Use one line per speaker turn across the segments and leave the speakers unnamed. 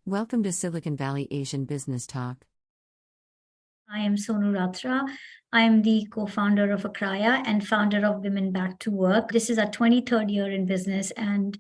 Welcome to Silicon Valley Asian Business Talk.
I am Sonu Ratra. I am the co-founder of Akraya and founder of Women Back to Work. This is our 23rd year in business, and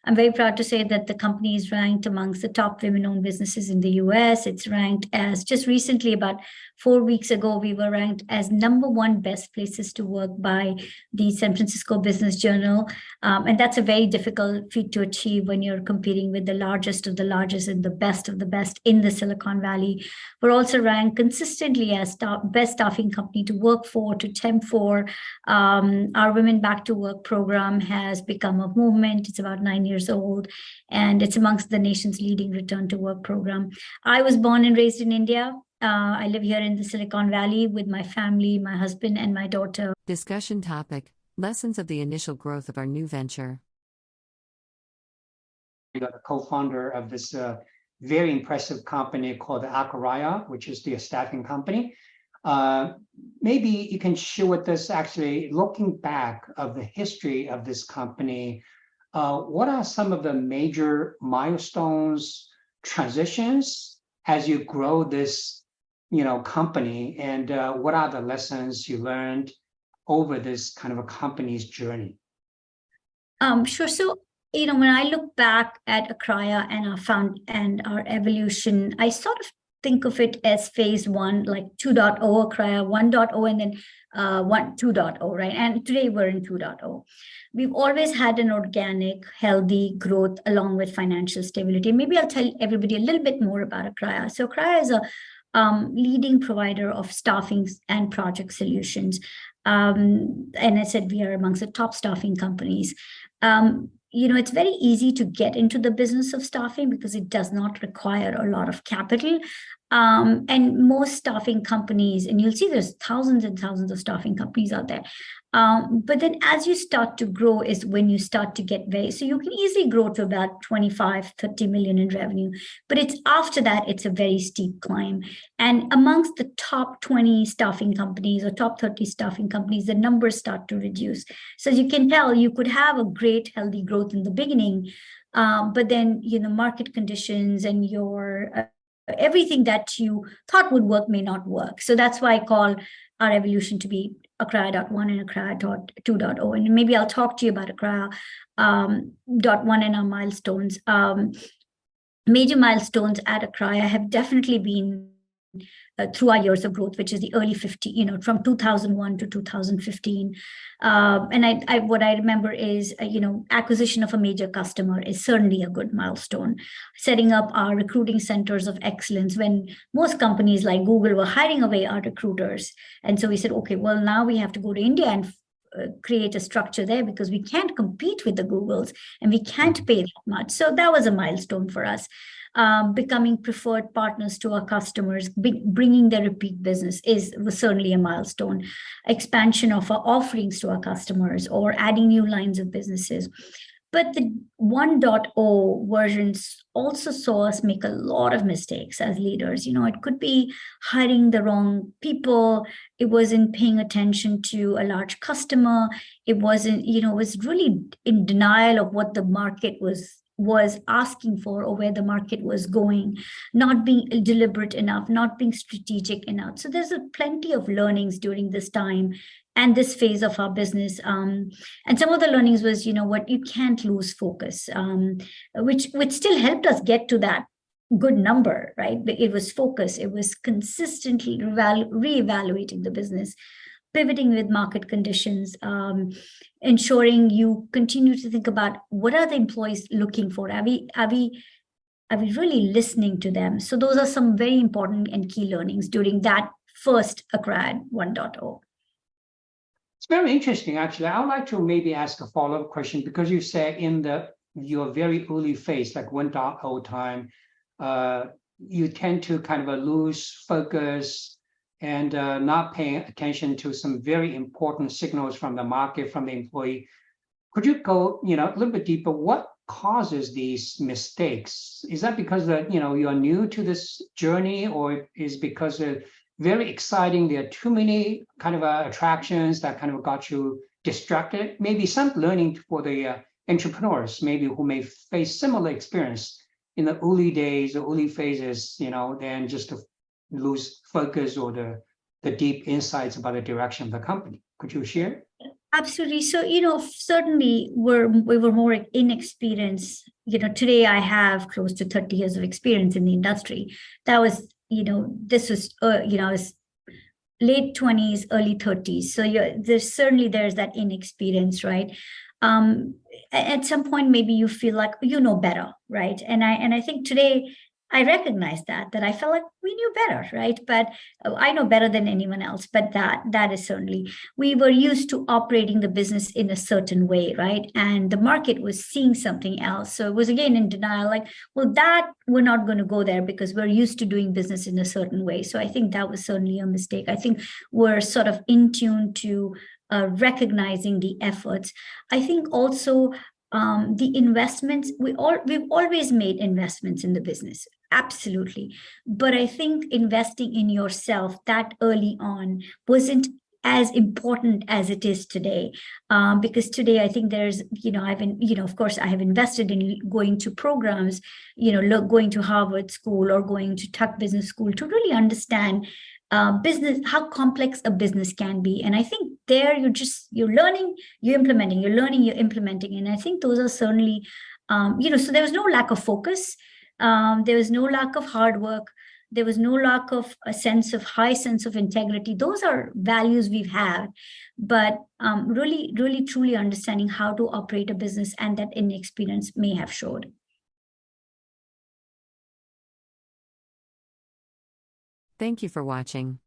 I'm very proud to say that the company is ranked amongst the top women-owned businesses in the US. It's ranked as, just recently, about 4 weeks ago, we were ranked as #1 best places to work by the San Francisco Business Journal. And that's a very difficult feat to achieve when you're competing with the largest of the largest and the best of the best in the Silicon Valley. We're also ranked consistently as best staffing company to work for, to temp for. Our Women Back to Work program has become a movement. It's about 9 years old, and it's amongst the nation's leading return to work program. I was born and raised in India. I live here in the Silicon Valley with my family, my husband, and my daughter.
Discussion topic: Lessons of the initial growth of our new venture.
The co-founder of this very impressive company called Akraya, which is the staffing company. Maybe you can share with us, actually, looking back of the history of this company, what are some of the major milestones, transitions as you grow this company, and what are the lessons you learned over this kind of a company's journey?
Sure. So, when I look back at Akraya and our evolution, I sort of think of it as phase one, like 2.0 Akraya, 1.0, and then 2.0, right? And today we're in 2.0. We've always had an organic, healthy growth along with financial stability. Maybe I'll tell everybody a little bit more about Akraya. So Akraya is a leading provider of staffing and project solutions. And I said we are amongst the top staffing companies. It's very easy to get into the business of staffing because it does not require a lot of capital. And most staffing companies, and you'll see there's thousands and thousands of staffing companies out there. But then as you start to grow is when you start to get so you can easily grow to about 25, 30 million in revenue. But it's after that, it's a very steep climb. And amongst the top 20 staffing companies or top 30 staffing companies, the numbers start to reduce. So as you can tell, you could have a great, healthy growth in the beginning, but then, market conditions and your everything that you thought would work may not work. So that's why I call our evolution to be Akraya.1 and Akraya.2.0. And maybe I'll talk to you about Akraya.1 and our milestones. Major milestones at Akraya have definitely been through our years of growth, which is the early 50, from 2001 to 2015. And what I remember is, acquisition of a major customer is certainly a good milestone. Setting up our recruiting centers of excellence when most companies like Google were hiding away our recruiters. And so we said, okay, well, now we have to go to India and create a structure there because we can't compete with the Googles and we can't pay that much. So that was a milestone for us. Becoming preferred partners to our customers, bringing their repeat business was certainly a milestone. Expansion of our offerings to our customers or adding new lines of businesses. But the 1.0 versions also saw us make a lot of mistakes as leaders. It could be hiring the wrong people. It wasn't paying attention to a large customer. It wasn't, was really in denial of what the market was asking for or where the market was going, not being deliberate enough, not being strategic enough. So there's plenty of learnings during this time and this phase of our business. And some of the learnings was, you can't lose focus, which still helped us get to that good number, right? But it was focus. It was consistently reevaluating the business, pivoting with market conditions, ensuring you continue to think about what are the employees looking for? Are we really listening to them? So those are some very important and key learnings during that first Akraya 1.0.
It's very interesting, actually. I would like to maybe ask a follow-up question because you said in your very early phase, like 1.0 time, you tend to kind of lose focus and not paying attention to some very important signals from the market, from the employee. Could you go, a little bit deeper? What causes these mistakes? Is that because you're new to this journey, or is because very exciting, there are too many kind of attractions that kind of got you distracted? Maybe some learning for the entrepreneurs, maybe who may face similar experience. in the early days, the early phases, then just to lose focus or the deep insights about the direction of the company. Could you share?
Absolutely. So, certainly we were more inexperienced. Today I have close to 30 years of experience in the industry. That was, this was, I was late 20s, early 30s. So there's that inexperience, right? At some point, maybe you feel like you know better, right? And I think today I recognize that I felt like we knew better, right? But I know better than anyone else. But that is certainly, we were used to operating the business in a certain way, right? And the market was seeing something else. So it was again in denial, like, well, that we're not going to go there because we're used to doing business in a certain way. So I think that was certainly a mistake. I think we're sort of in tune to recognizing the efforts. I think also the investments, we've always made investments in the business. Absolutely. But I think investing in yourself that early on wasn't as important as it is today. Because today I think there's, of course I have invested in going to programs, going to Harvard School or going to Tuck Business School to really understand business, how complex a business can be. And I think there you're learning, you're implementing, you're learning, you're implementing. And I think those are certainly, so there was no lack of focus. There was no lack of hard work. There was no lack of a high sense of integrity. Those are values we've had, but really, really, truly understanding how to operate a business, and that inexperience may have showed.
Thank you for watching.